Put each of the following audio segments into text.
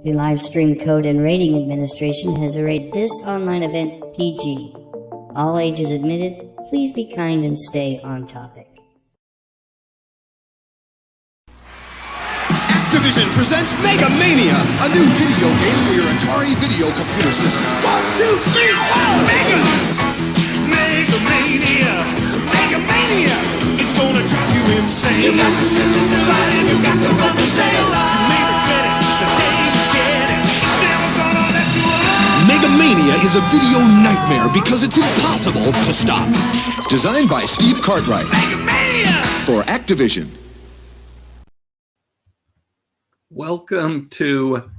The Livestream Code and Rating Administration has rated this online event PG. All ages admitted. Please be kind and stay on topic. Activision presents Mega Mania, a new video game for your Atari video computer system. 1, 2, 3, 4! Mega! Mega Mania! Mega Mania! It's gonna drive you insane. You got to set yourself right and you got to run to stay alive. Mega Credit, the day you get it, it's never gonna let you alone. Mega Mania is a video nightmare because it's impossible to stop. Designed by Steve Cartwright. Mega Mania! For Activision. Welcome to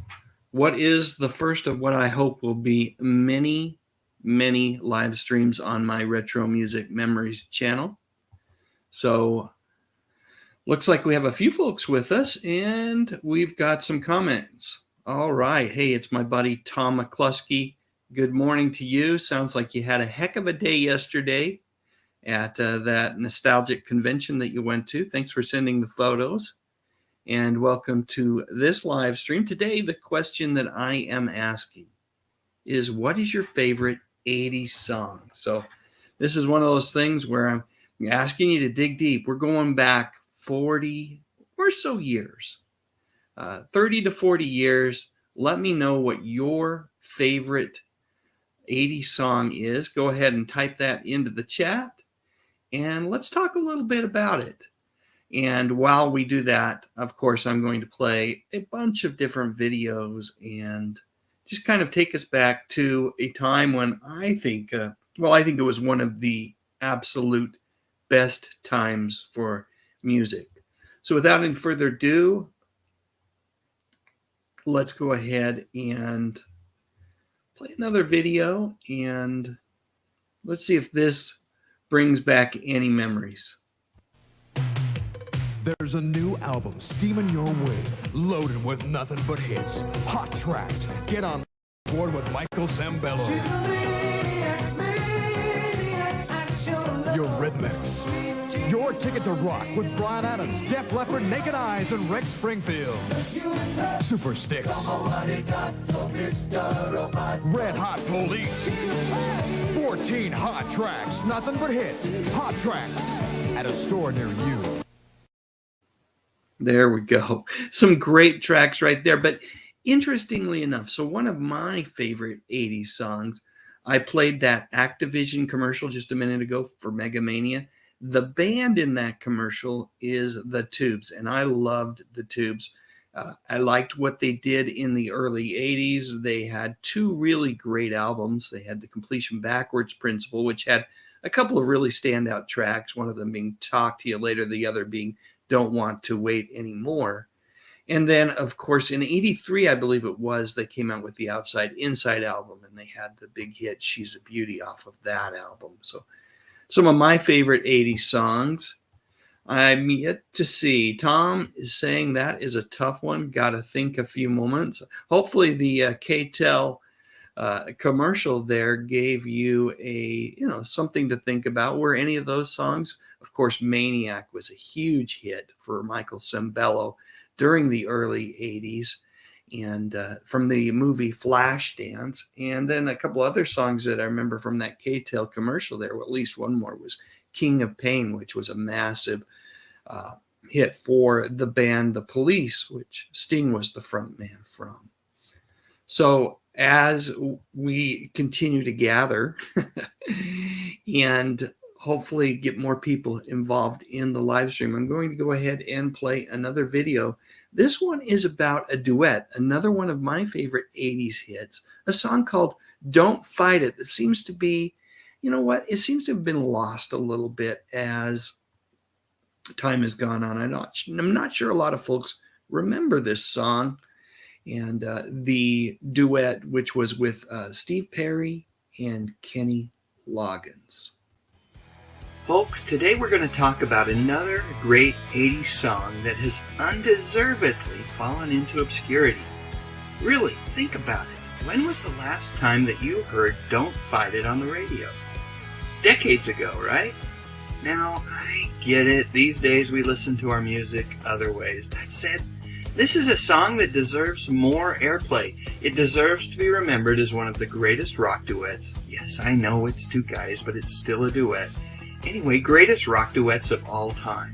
what is the first of what I hope will be many, many live streams on my Retro Music Memories channel. So, looks like we have a few folks with us, and we've got some comments. All right. Hey, it's my buddy Tom McCluskey. Good morning to you. Sounds like you had a heck of a day yesterday at that nostalgic convention that you went to. Thanks for sending the photos. And welcome to this live stream. Today, the question that I am asking is, what is your favorite 80s song? So this is one of those things where I'm asking you to dig deep. We're going back 40 or so years, 30 to 40 years. Let me know what your favorite 80s song is. Go ahead and type that into the chat, and let's talk a little bit about it. And while we do that, of course, I'm going to play a bunch of different videos and just kind of take us back to a time when I think it was one of the absolute best times for music. So without any further ado, let's go ahead and play another video, and let's see if this brings back any memories. There's a new album steaming your way, loaded with nothing but hits, hot tracks. Get on board with Michael Sembello. Your Rhythmics. Your Ticket to Rock with Bryan Adams, Def Leppard, Naked Eyes, and Rex Springfield. Super Sticks. Red Hot Police. 14 hot tracks, nothing but hits, hot tracks, at a store near you. There we go. Some great tracks right there. But interestingly enough, so one of my favorite 80s songs, I played that Activision commercial just a minute ago for Mega Mania. The band in that commercial is the Tubes, and I loved the Tubes. I liked what they did in the early 80s. They had two really great albums. They had the Completion Backwards Principle, which had a couple of really standout tracks, one of them being Talk to You Later, the other being Don't Want to Wait Anymore. And then, of course, in 83, I believe it was, they came out with the Outside Inside album, and they had the big hit She's a Beauty off of that album. So some of my favorite 80s songs. I'm yet to see. Tom is saying that is a tough one. Got to think a few moments. Hopefully the K-Tel commercial there gave you something to think about. Were any of those songs? Of course, Maniac was a huge hit for Michael Sembello during the early 80s, and from the movie Flashdance. And then a couple other songs that I remember from that K-Tel commercial there, well, at least one more, was King of Pain, which was a massive hit for the band The Police, which Sting was the front man from. So as we continue to gather and hopefully get more people involved in the live stream, I'm going to go ahead and play another video. This one is about a duet, another one of my favorite 80s hits, a song called Don't Fight It, that seems to be, it seems to have been lost a little bit as time has gone on. I'm not sure a lot of folks remember this song, and the duet, which was with Steve Perry and Kenny Loggins. Folks, today we're going to talk about another great 80s song that has undeservedly fallen into obscurity. Really, think about it. When was the last time that you heard Don't Fight It on the radio? Decades ago, right? Now, I get it. These days we listen to our music other ways. That said, This is a song that deserves more airplay. It deserves to be remembered as one of the greatest rock duets. Yes, I know it's two guys, but it's still a duet. Anyway, greatest rock duets of all time.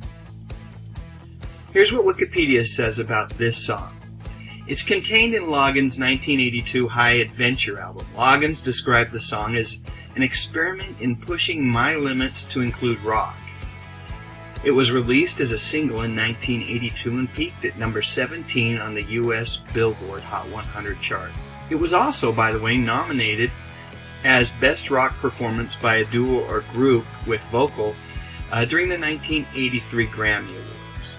Here's what Wikipedia says about this song. It's contained in Loggins' 1982 High Adventure album. Loggins described the song as an experiment in pushing my limits to include rock. It was released as a single in 1982 and peaked at number 17 on the US Billboard Hot 100 chart. It was also, by the way, nominated as Best Rock Performance by a Duo or Group with Vocal during the 1983 Grammy Awards.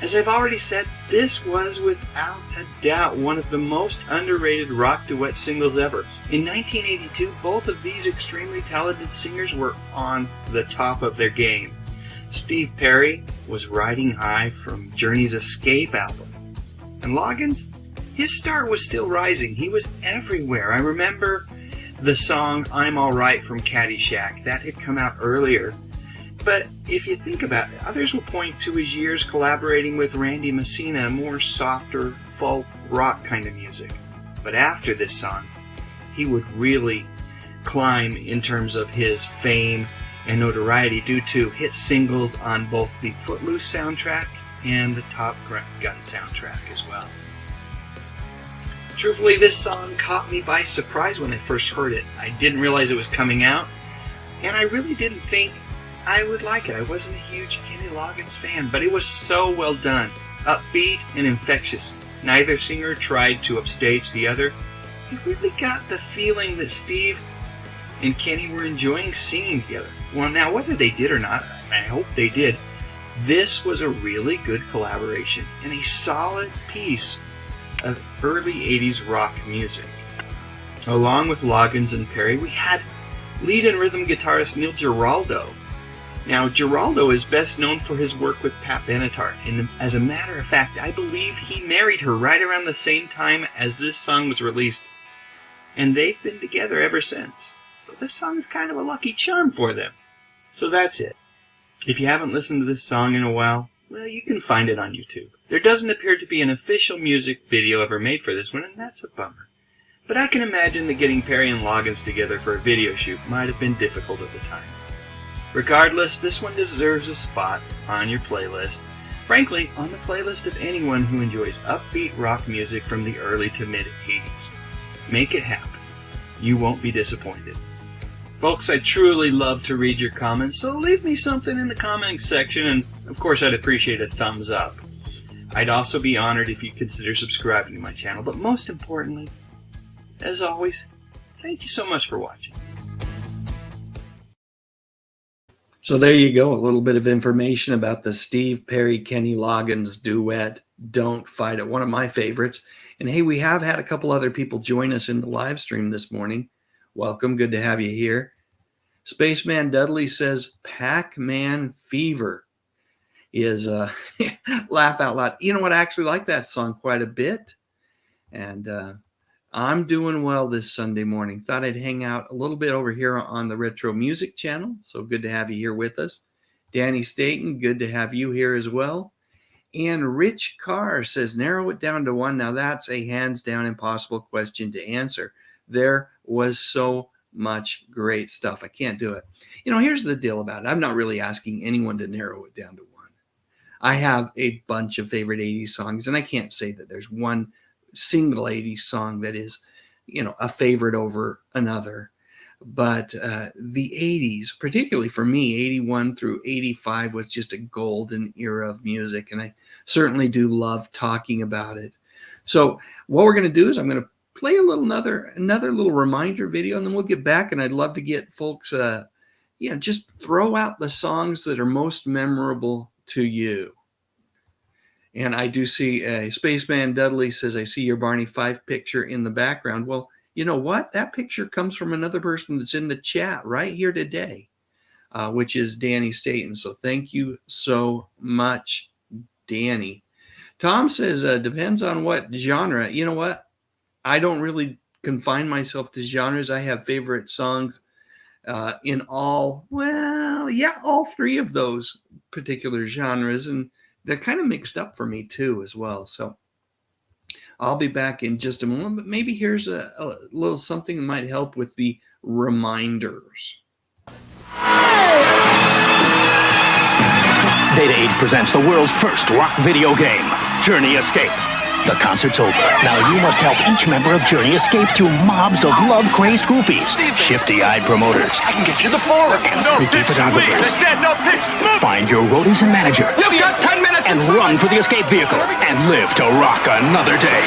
As I've already said, this was without a doubt one of the most underrated rock duet singles ever. In 1982, both of these extremely talented singers were on the top of their game. Steve Perry was riding high from Journey's Escape album. And Loggins, his star was still rising. He was everywhere. I remember the song I'm Alright from Caddyshack. That had come out earlier. But if you think about it, others will point to his years collaborating with Randy Messina, more softer folk rock kind of music. But after this song, he would really climb in terms of his fame and notoriety due to hit singles on both the Footloose soundtrack and the Top Gun soundtrack as well. Truthfully, this song caught me by surprise when I first heard it. I didn't realize it was coming out, and I really didn't think I would like it. I wasn't a huge Kenny Loggins fan, but it was so well done. Upbeat and infectious. Neither singer tried to upstage the other. You really got the feeling that Steve and Kenny were enjoying singing together. Well, now, whether they did or not, I hope they did, this was a really good collaboration and a solid piece of early 80s rock music. Along with Loggins and Perry, we had lead and rhythm guitarist Neil Giraldo. Now, Giraldo is best known for his work with Pat Benatar, and as a matter of fact, I believe he married her right around the same time as this song was released, and they've been together ever since. So this song is kind of a lucky charm for them. So that's it. If you haven't listened to this song in a while, well, you can find it on YouTube. There doesn't appear to be an official music video ever made for this one, and that's a bummer. But I can imagine that getting Perry and Loggins together for a video shoot might have been difficult at the time. Regardless, this one deserves a spot on your playlist. Frankly, on the playlist of anyone who enjoys upbeat rock music from the early to mid-80s. Make it happen. You won't be disappointed. Folks, I'd truly love to read your comments, so leave me something in the commenting section, and of course I'd appreciate a thumbs up. I'd also be honored if you'd consider subscribing to my channel, but most importantly, as always, thank you so much for watching. So there you go, a little bit of information about the Steve Perry Kenny Loggins duet, Don't Fight It, one of my favorites. And hey, we have had a couple other people join us in the live stream this morning. Welcome, good to have you here. Spaceman Dudley says Pac-Man Fever is laugh out loud. You know what, I actually like that song quite a bit. And I'm doing well this Sunday morning. Thought I'd hang out a little bit over here on the Retro Music channel. So good to have you here with us. Danny Staten, good to have you here as well. And Rich Carr says, narrow it down to one. Now that's a hands down impossible question to answer. There was so much great stuff. I can't do it. You know, here's the deal about it. I'm not really asking anyone to narrow it down to one. I have a bunch of favorite 80s songs, and I can't say that there's one single 80s song that is, you know, a favorite over another. But the 80s, particularly for me, 81 through 85 was just a golden era of music, and I certainly do love talking about it. So what we're going to do is I'm going to play a little another little reminder video, and then we'll get back, and I'd love to get folks just throw out the songs that are most memorable to you. And I do see Spaceman Dudley says, I see your Barney Fife picture in the background. Well, you know what? That picture comes from another person that's in the chat right here today, which is Danny Staten. So thank you so much, Danny. Tom says, depends on what genre. You know what? I don't really confine myself to genres. I have favorite songs in all three of those particular genres. And they're kind of mixed up for me too as well. So I'll be back in just a moment, but maybe here's a little something that might help with the reminders. Data Age presents the world's first rock video game, Journey Escape. The concert's over. Now you must help each member of Journey escape through mobs of love-crazed groupies, shifty-eyed promoters, I can get you the forest. and sneaky photographers. I said no pitch. Move. Find your roadies and manager, You've got 10 minutes. and run for the escape vehicle, and live to rock another day.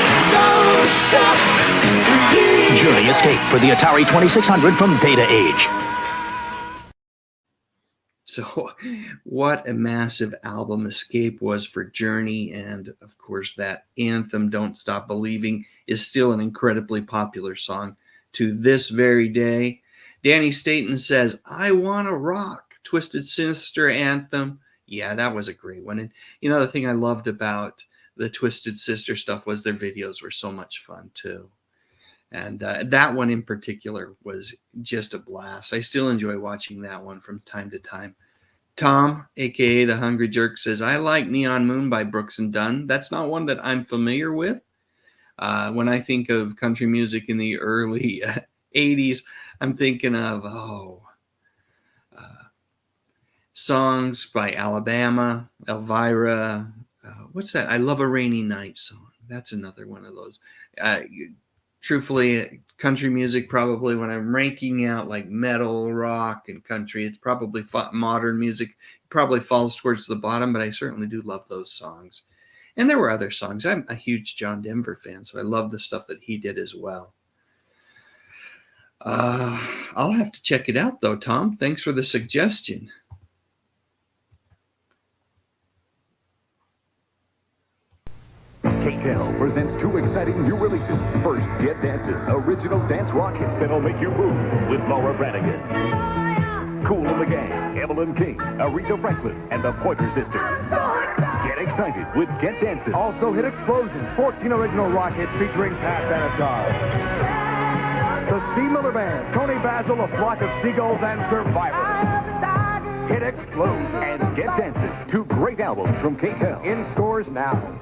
Journey Escape for the Atari 2600 from Data Age. So what a massive album Escape was for Journey. And of course, that anthem, Don't Stop Believing, is still an incredibly popular song to this very day. Danny Staten says, I Wanna Rock, Twisted Sister anthem. Yeah, that was a great one. And the thing I loved about the Twisted Sister stuff was their videos were so much fun too. And that one in particular was just a blast. I still enjoy watching that one from time to time. Tom, a.k.a. The Hungry Jerk, says, I like Neon Moon by Brooks and Dunn. That's not one that I'm familiar with. When I think of country music in the early 80s, I'm thinking of, songs by Alabama, Elvira. What's that? I Love a Rainy Night song. That's another one of those. Truthfully, country music, probably when I'm ranking out like metal, rock, and country, it's probably modern music. Probably falls towards the bottom, but I certainly do love those songs. And there were other songs. I'm a huge John Denver fan, so I love the stuff that he did as well. I'll have to check it out, though, Tom. Thanks for the suggestion. KTEL presents two exciting new releases. First, Get Dancing, original dance rock hits that'll make you move with Laura Branigan. Cool in the Gang, Evelyn King, Aretha Franklin, and the Pointer Sisters. Get excited with Get Dancing. Also hit Explosion, 14 original rock hits featuring Pat Benatar. The Steve Miller Band, Tony Basil, A Flock of Seagulls, and Survivor. Hit Explosion. And Get Dancing, two great albums from KTEL. In stores now.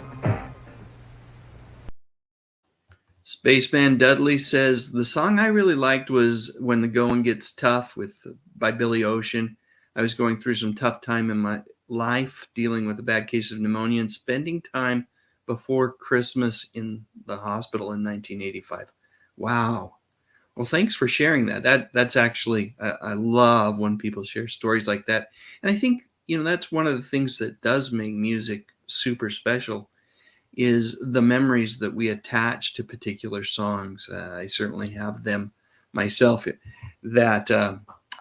Spaceman Dudley says, the song I really liked was When the Going Gets Tough by Billy Ocean. I was going through some tough time in my life, dealing with a bad case of pneumonia and spending time before Christmas in the hospital in 1985. Wow. Well, thanks for sharing that. That's actually, I love when people share stories like that. And I think, that's one of the things that does make music super special is the memories that we attach to particular songs. I certainly have them myself. That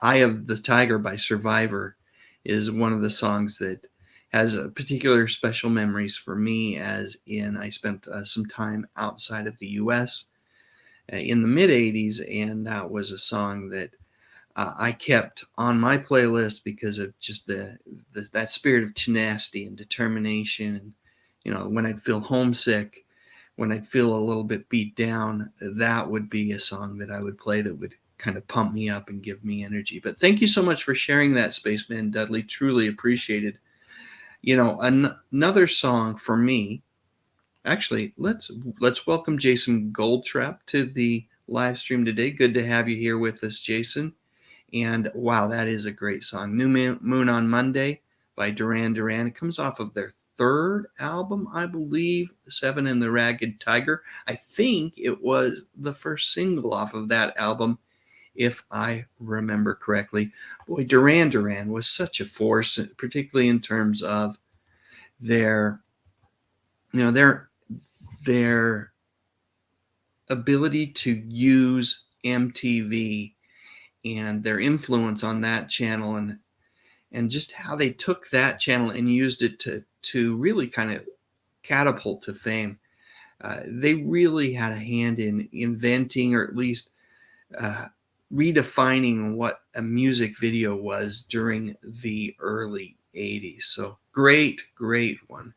Eye of the Tiger by Survivor is one of the songs that has a particular special memories for me, as in I spent some time outside of the U.S. In the mid-'80s, and that was a song that I kept on my playlist because of just that spirit of tenacity and determination. And when I'd feel homesick, when I'd feel a little bit beat down, that would be a song that I would play that would kind of pump me up and give me energy. But thank you so much for sharing that, Spaceman Dudley. Truly appreciated. Another song for me. Actually, let's welcome Jason Goldtrap to the live stream today. Good to have you here with us, Jason. And wow, that is a great song. New Moon on Monday by Duran Duran. It comes off of their third album, I believe, Seven and the Ragged Tiger. I think it was the first single off of that album, if I remember correctly. Boy, Duran Duran was such a force, particularly in terms of their ability to use MTV and their influence on that channel, and just how they took that channel and used it to really kind of catapult to fame. They really had a hand in inventing, or at least redefining what a music video was during the early 80s. So great one.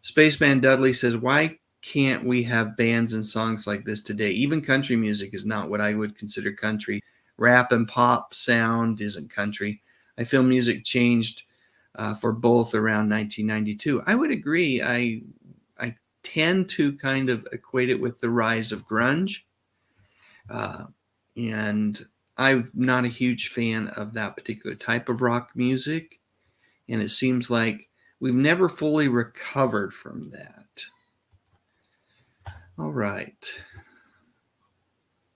Spaceman Dudley says, why can't we have bands and songs like this today? Even country music is not what I would consider country. Rap and pop sound isn't country. I feel music changed for both around 1992. I would agree. I tend to kind of equate it with the rise of grunge. And I'm not a huge fan of that particular type of rock music. And it seems like we've never fully recovered from that. All right.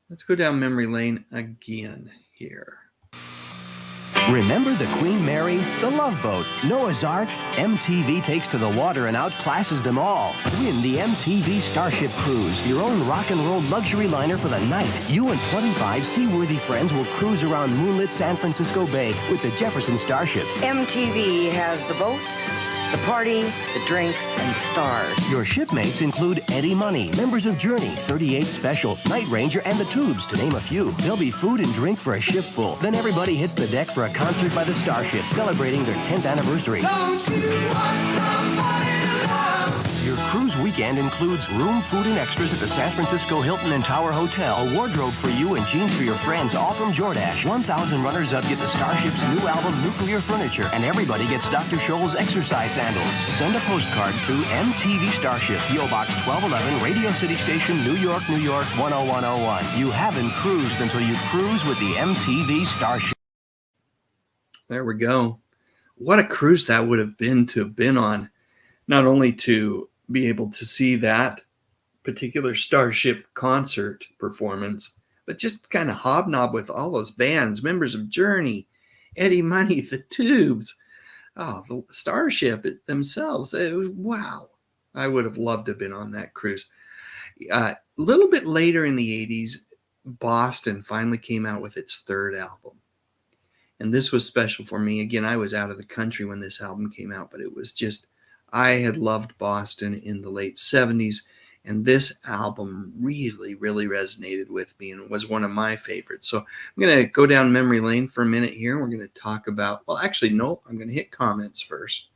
Let's go down memory lane again here. Remember the Queen Mary, the Love Boat, Noah's Ark? MTV takes to the water and outclasses them all. Win the Mtv Starship Cruise, your own rock and roll luxury liner for the night. You and 25 seaworthy friends will cruise around moonlit San Francisco Bay with the Jefferson Starship. MTV has the boats, the party, the drinks, and the stars. Your shipmates include Eddie Money, members of Journey, 38 Special, Night Ranger, and the Tubes, to name a few. There'll be food and drink for a ship full. Then everybody hits the deck for a concert by the Starship, celebrating their 10th anniversary. Don't you want somebody to love? Your cruise weekend includes room, food, and extras at the San Francisco Hilton and Tower Hotel, a wardrobe for you and jeans for your friends, all from Jordache. 1,000 runners-up get the Starship's new album, Nuclear Furniture, and everybody gets Dr. Scholl's exercise sandals. Send a postcard to MTV Starship, P.O. Box 1211, Radio City Station, New York, New York, 10101. You haven't cruised until you cruise with the MTV Starship. There we go. What a cruise that would have been on. Not only to be able to see that particular Starship concert performance, but just kind of hobnob with all those bands, members of Journey, Eddie Money, the Tubes, the Starship themselves. Wow. I would have loved to have been on that cruise. A little bit later in the 80s, Boston finally came out with its third album. And this was special for me. Again, I was out of the country when this album came out, but it was just, I had loved Boston in the late 70s, and this album really, really resonated with me and was one of my favorites. So I'm going to go down memory lane for a minute here. We're going to talk about, well, actually, no, I'm going to hit comments first.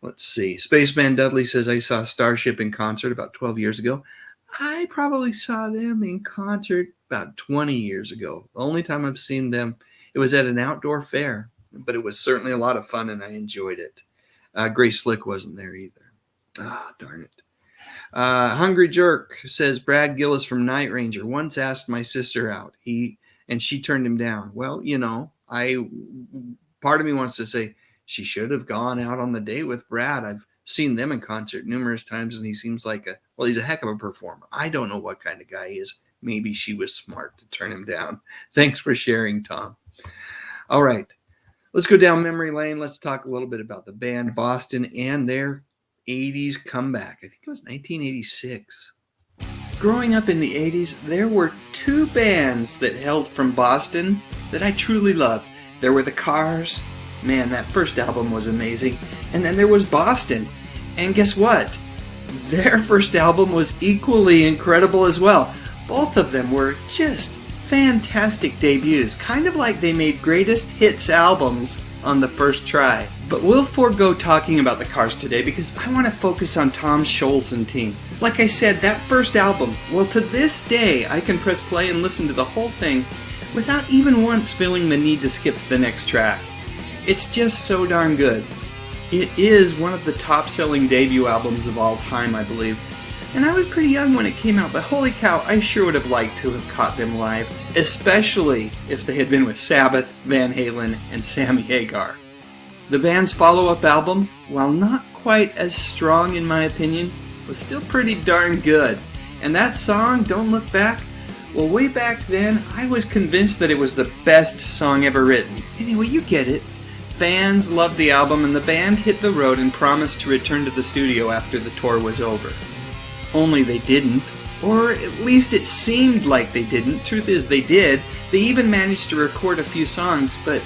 Let's see. Spaceman Dudley says, I saw Starship in concert about 12 years ago. I probably saw them in concert about 20 years ago. The only time I've seen them, it was at an outdoor fair, but it was certainly a lot of fun and I enjoyed it. Grace Slick wasn't there either. Darn it. Hungry Jerk says, Brad Gillis from Night Ranger once asked my sister out. And she turned him down. Well, you know, part of me wants to say she should have gone out on the date with Brad. I've seen them in concert numerous times, and he seems like he's a heck of a performer. I don't know what kind of guy he is. Maybe she was smart to turn him down. Thanks for sharing, Tom. All right. Let's go down memory lane. Let's talk a little bit about the band Boston and their 80s comeback. I think it was 1986. Growing up in the 80s, there were two bands that hailed from Boston that I truly loved. There were the Cars. Man, that first album was amazing. And then there was Boston. And guess what? Their first album was equally incredible as well. Both of them were just fantastic debuts, kind of like they made greatest hits albums on the first try. But we'll forego talking about the Cars today because I want to focus on Tom Scholz and team. Like I said, that first album, well, to this day, I can press play and listen to the whole thing without even once feeling the need to skip to the next track. It's just so darn good. It is one of the top-selling debut albums of all time, I believe. And I was pretty young when it came out, but holy cow, I sure would have liked to have caught them live, especially if they had been with Sabbath, Van Halen, and Sammy Hagar. The band's follow-up album, while not quite as strong in my opinion, was still pretty darn good. And that song, Don't Look Back, well, way back then, I was convinced that it was the best song ever written. Anyway, you get it. Fans loved the album, and the band hit the road and promised to return to the studio after the tour was over. Only they didn't, or at least it seemed like they didn't. Truth is, they did. They even managed to record a few songs, but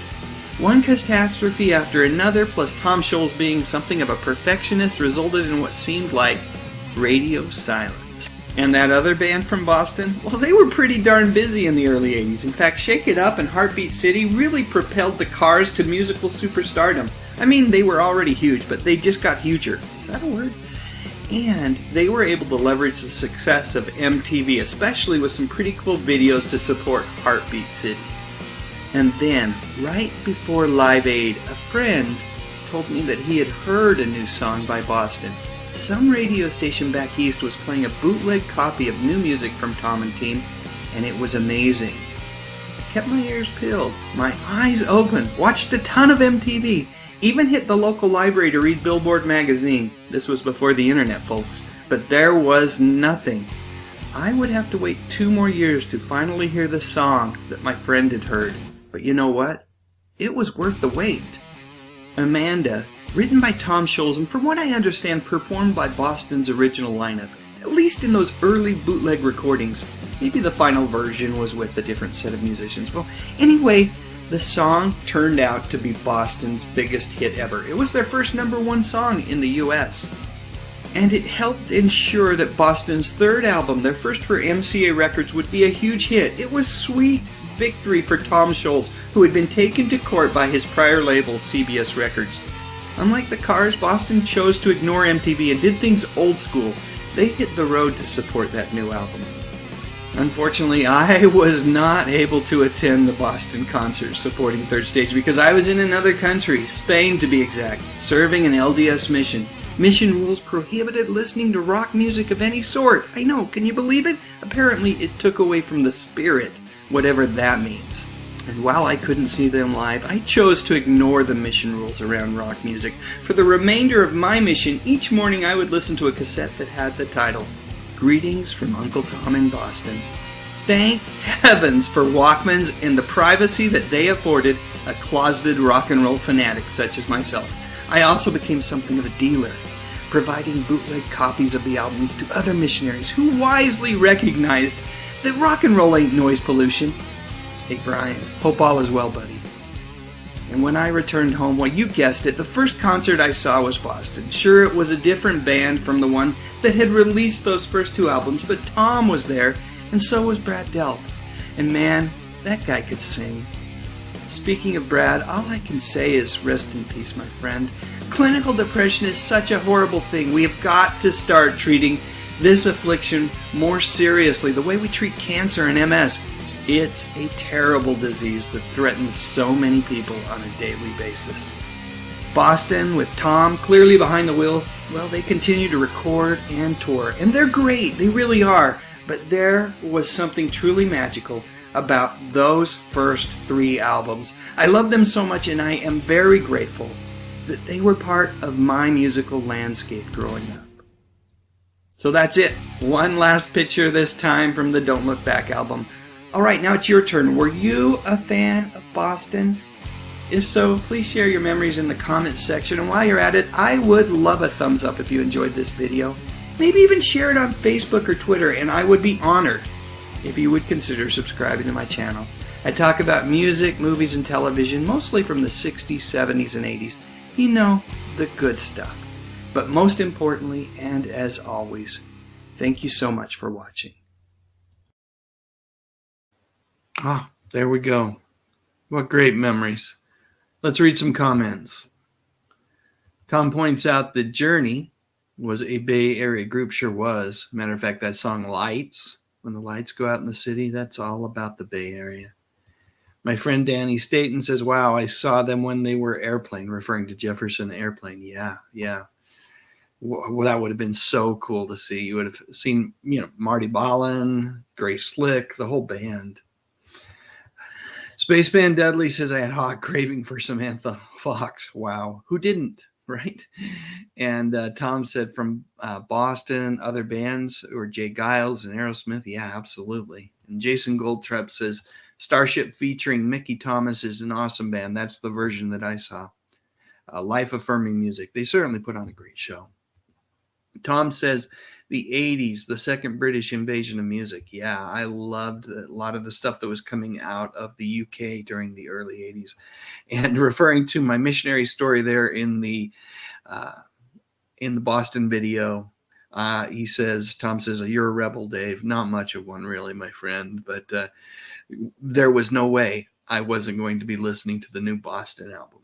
one catastrophe after another, plus Tom Scholz being something of a perfectionist, resulted in what seemed like radio silence. And that other band from Boston, well, they were pretty darn busy in the early 80s. In fact, Shake It Up and Heartbeat City really propelled the Cars to musical superstardom. I mean, they were already huge, but they just got huger. Is that a word? And they were able to leverage the success of MTV, especially with some pretty cool videos to support Heartbeat City. And then, right before Live Aid, a friend told me that he had heard a new song by Boston. Some radio station back east was playing a bootleg copy of new music from Tom and Team, and it was amazing. I kept my ears peeled, my eyes open, watched a ton of MTV, even hit the local library to read Billboard magazine. This was before the internet, folks. But there was nothing. I would have to wait 2 more years to finally hear the song that my friend had heard. But you know what? It was worth the wait. Amanda, written by Tom Scholz, and from what I understand, performed by Boston's original lineup, at least in those early bootleg recordings. Maybe the final version was with a different set of musicians. Well, anyway, the song turned out to be Boston's biggest hit ever. It was their first #1 song in the US. And it helped ensure that Boston's third album, their first for MCA Records, would be a huge hit. It was sweet victory for Tom Scholz, who had been taken to court by his prior label, CBS Records. Unlike the Cars, Boston chose to ignore MTV and did things old school. They hit the road to support that new album. Unfortunately, I was not able to attend the Boston concert supporting Third Stage because I was in another country, Spain to be exact, serving an LDS mission. Mission rules prohibited listening to rock music of any sort. I know, can you believe it? Apparently it took away from the spirit, whatever that means. And while I couldn't see them live, I chose to ignore the mission rules around rock music. For the remainder of my mission, each morning I would listen to a cassette that had the title, Greetings from Uncle Tom in Boston. Thank heavens for Walkmans and the privacy that they afforded a closeted rock and roll fanatic such as myself. I also became something of a dealer, providing bootleg copies of the albums to other missionaries who wisely recognized that rock and roll ain't noise pollution. Hey Brian, hope all is well, buddy. And when I returned home, well, you guessed it, the first concert I saw was Boston. Sure, it was a different band from the one that had released those first 2 albums, but Tom was there, and so was Brad Delp. And man, that guy could sing. Speaking of Brad, all I can say is rest in peace, my friend. Clinical depression is such a horrible thing. We have got to start treating this affliction more seriously, the way we treat cancer and MS. It's a terrible disease that threatens so many people on a daily basis. Boston, with Tom clearly behind the wheel, well, they continue to record and tour, and they're great, they really are. But there was something truly magical about those first 3 albums. I love them so much, and I am very grateful that they were part of my musical landscape growing up. So that's it. One last picture this time from the Don't Look Back album. Alright, now it's your turn. Were you a fan of Boston? If so, please share your memories in the comments section, and while you're at it, I would love a thumbs up if you enjoyed this video. Maybe even share it on Facebook or Twitter, and I would be honored if you would consider subscribing to my channel. I talk about music, movies, and television, mostly from the 60s, 70s, and 80s. You know, the good stuff. But most importantly, and as always, thank you so much for watching. Ah, there we go. What great memories. Let's read some comments. Tom points out that Journey was a Bay Area group, sure was. Matter of fact, that song Lights, when the lights go out in the city, that's all about the Bay Area. My friend Danny Staten says, wow, I saw them when they were Airplane, referring to Jefferson Airplane. Yeah. Well, that would have been so cool to see. You would have seen, Marty Ballin, Grace Slick, the whole band. Spaceman Dudley says, I had hot craving for Samantha Fox. Wow. Who didn't, right? And Tom said from Boston, other bands, or Jay Giles and Aerosmith. Yeah, absolutely. And Jason Goldtrup says, Starship featuring Mickey Thomas is an awesome band. That's the version that I saw. Life-affirming music. They certainly put on a great show. Tom says, the 80s, the second British invasion of music. Yeah, I loved a lot of the stuff that was coming out of the UK during the early 80s. And referring to my missionary story there in the Boston video, Tom says, you're a rebel, Dave. Not much of one, really, my friend. But there was no way I wasn't going to be listening to the new Boston album.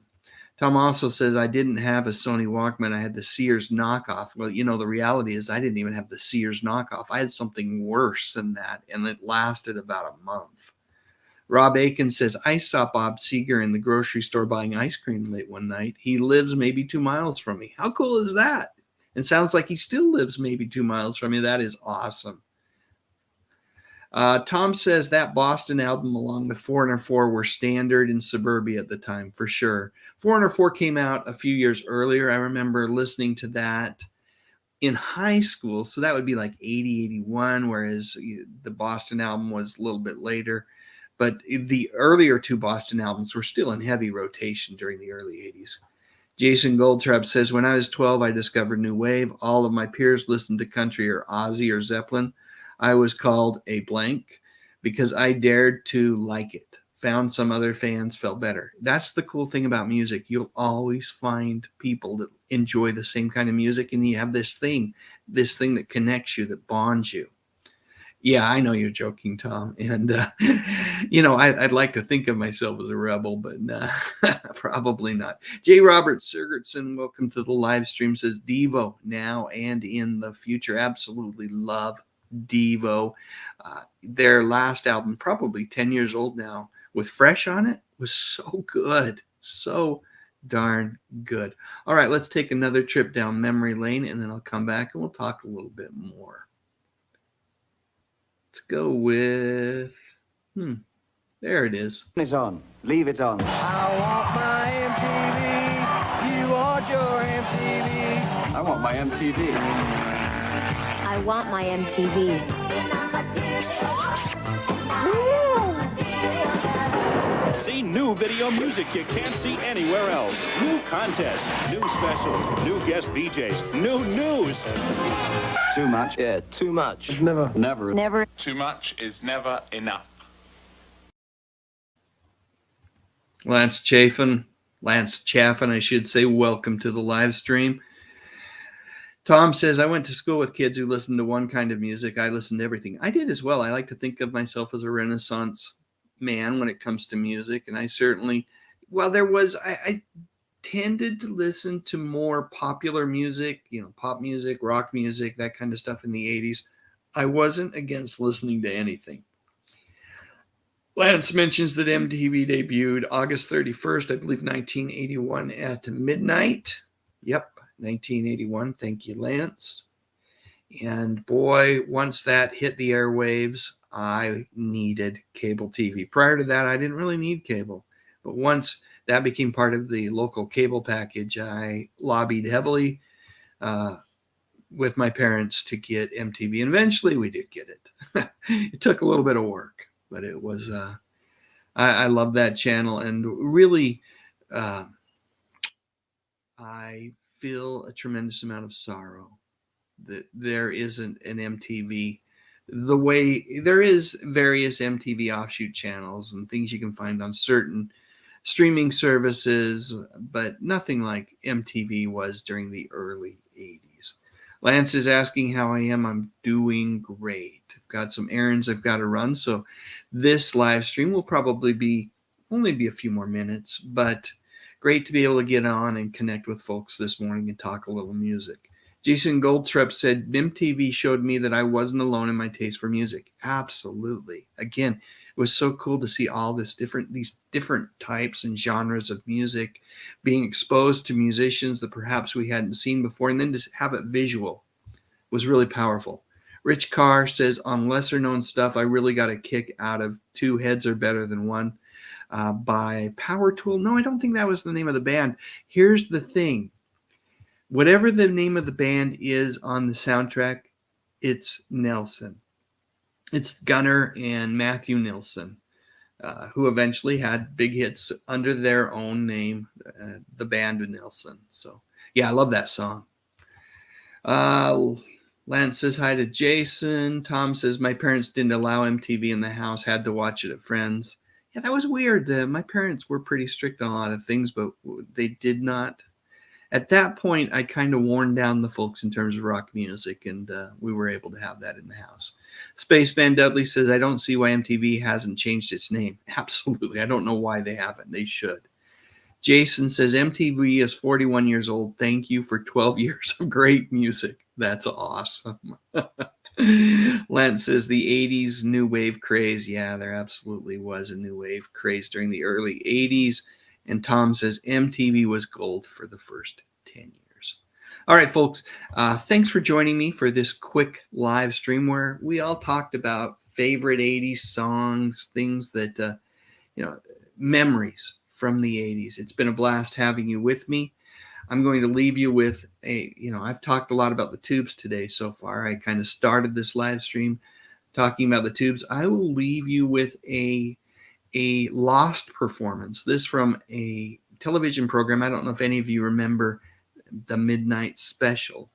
Tom also says, I didn't have a Sony Walkman. I had the Sears knockoff. Well, the reality is I didn't even have the Sears knockoff. I had something worse than that, and it lasted about a month. Rob Aiken says, I saw Bob Seger in the grocery store buying ice cream late one night. He lives maybe 2 miles from me. How cool is that? And sounds like he still lives maybe 2 miles from me. That is awesome. Tom says that Boston album along with Foreigner 4 were standard in suburbia at the time, for sure. Foreigner 4 came out a few years earlier. I remember listening to that in high school. So that would be like 80, 81, whereas the Boston album was a little bit later. But the earlier two Boston albums were still in heavy rotation during the early 80s. Jason Goldtrap says, when I was 12, I discovered New Wave. All of my peers listened to country or Ozzy or Zeppelin. I was called a blank because I dared to like it. Found some other fans, felt better. That's the cool thing about music. You'll always find people that enjoy the same kind of music, and you have this thing that connects you, that bonds you. Yeah, I know you're joking, Tom. And, I'd like to think of myself as a rebel, but nah, probably not. J. Robert Sigurdsson, welcome to the live stream, says Devo now and in the future. Absolutely love Devo. Their last album, probably 10 years old now, with Fresh on it, was so good. So darn good. All right, let's take another trip down memory lane, and then I'll come back and we'll talk a little bit more. Let's go with, there it is. It's on. Leave it on. I want my MTV. You want your MTV. I want my MTV. I want my MTV. See new video music you can't see anywhere else. New contests, new specials, new guest VJs, new news. Too much? Yeah, too much. Never. Too much is never enough. Lance Chaffin, I should say, welcome to the live stream. Tom says, I went to school with kids who listened to one kind of music. I listened to everything. I did as well. I like to think of myself as a Renaissance man when it comes to music. And I certainly, I tended to listen to more popular music, pop music, rock music, that kind of stuff in the 80s. I wasn't against listening to anything. Lance mentions that MTV debuted August 31st, I believe 1981 at midnight. Yep, 1981. Thank you, Lance. And boy, once that hit the airwaves, I needed cable TV. Prior to that, I didn't really need cable. But once that became part of the local cable package, I lobbied heavily with my parents to get MTV. And eventually we did get it. It took a little bit of work, but it was, I love that channel. And really, I feel a tremendous amount of sorrow that there isn't an MTV the way there is various MTV offshoot channels and things you can find on certain streaming services, but nothing like MTV was during the early 80s. Lance is asking how I am. I'm doing great. I've got some errands I've got to run, so this live stream will probably only be a few more minutes, but great to be able to get on and connect with folks this morning and talk a little music. Jason Goldtrep said, MTV showed me that I wasn't alone in my taste for music. Absolutely. Again, it was so cool to see all these different types and genres of music, being exposed to musicians that perhaps we hadn't seen before, and then to have it visual was really powerful. Rich Carr says, on lesser known stuff, I really got a kick out of Two Heads Are Better Than One by Power Tool. No, I don't think that was the name of the band. Here's the thing. Whatever the name of the band is on the soundtrack, it's Nelson. It's Gunnar and Matthew Nilsson, who eventually had big hits under their own name, the band Nilsson. So, yeah, I love that song. Lance says hi to Jason. Tom says, my parents didn't allow MTV in the house, had to watch it at friends. Yeah, that was weird. My parents were pretty strict on a lot of things, but they did not. At that point, I kind of worn down the folks in terms of rock music, and we were able to have that in the house. Spaceman Dudley says, I don't see why MTV hasn't changed its name. Absolutely. I don't know why they haven't. They should. Jason says, MTV is 41 years old. Thank you for 12 years of great music. That's awesome. Lance says the 80s new wave craze. Yeah, there absolutely was a new wave craze during the early 80s. And Tom says MTV was gold for the first 10 years. All right, folks, thanks for joining me for this quick live stream where we all talked about favorite 80s songs, things that, memories from the 80s. It's been a blast having you with me. I'm going to leave you with I've talked a lot about the Tubes today so far. I kind of started this live stream talking about the Tubes. I will leave you with a lost performance. This from a television program. I don't know if any of you remember the Midnight Special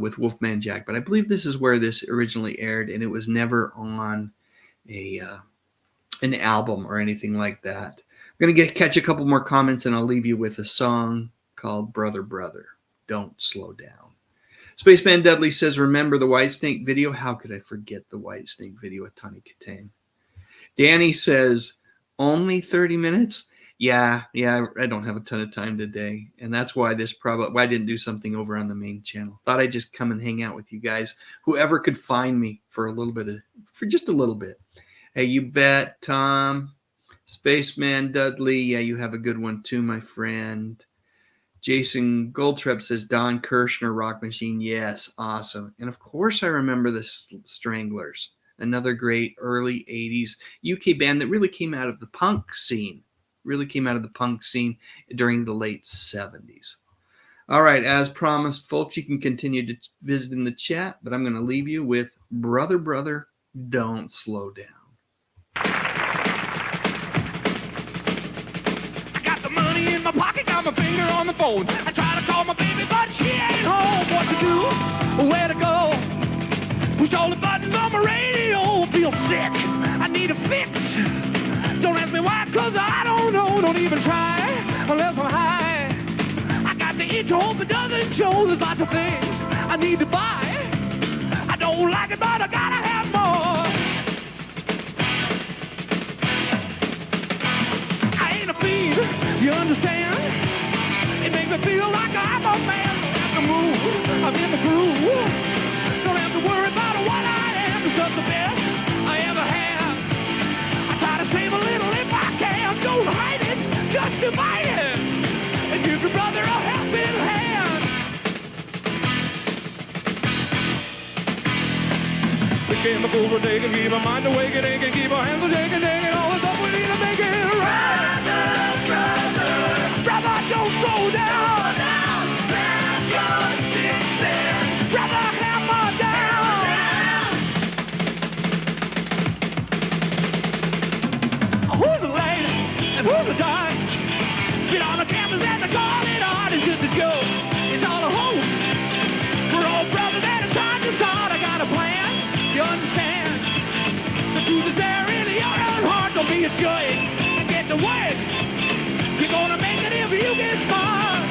with Wolfman Jack, but I believe this is where this originally aired, and it was never on an album or anything like that. I'm going to catch a couple more comments, and I'll leave you with a song called Brother, Brother, Don't Slow Down. Spaceman Dudley says, remember the Whitesnake video? How could I forget the Whitesnake video with Tawny Katane? Danny says, only 30 minutes? Yeah, I don't have a ton of time today. And that's why why I didn't do something over on the main channel. Thought I'd just come and hang out with you guys. Whoever could find me for just a little bit. Hey, you bet, Tom. Spaceman Dudley, yeah, you have a good one too, my friend. Jason Goldtrep says, Don Kirshner, Rock Machine. Yes, awesome. And of course I remember the Stranglers, another great early 80s UK band that really came out of the punk scene, during the late 70s. All right, as promised, folks, you can continue to visit in the chat, but I'm going to leave you with Brother, Brother, Don't Slow Down. In my pocket, got my finger on the phone. I try to call my baby, but she ain't home. What to do? Where to go? Push all the buttons on my radio. Feel sick. I need a fix. Don't ask me why, cause I don't know. Don't even try unless I'm high. I got the itch, hope it doesn't show. There's lots of things I need to buy. I don't like it, but I gotta have more. I ain't a fiend. You understand? It makes me feel like I'm a man. Don't have to move, I'm in the groove. Don't have to worry about what I am. The stuff's the best I ever have. I try to save a little if I can. Don't hide it, just divide it. And give your brother a helping hand. The chemicals are taking, keep my mind awake, and they can keep our hands shaking, taking all the stuff we need to make it right. Brother, don't slow down. Grab your sticks and brother, hammer down. Who's the light and who's the dark? Spit on the cameras and the calling art is just a joke. It's all a hoax. We're all brothers and it's time to start. I got a plan, you understand? The truth is there in your own heart. Don't be a joy and get to work. You're gonna make it if you get smart.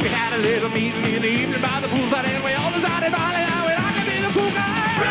We had a little meeting in the evening by the poolside, and we all decided finally how I could be the cool guy.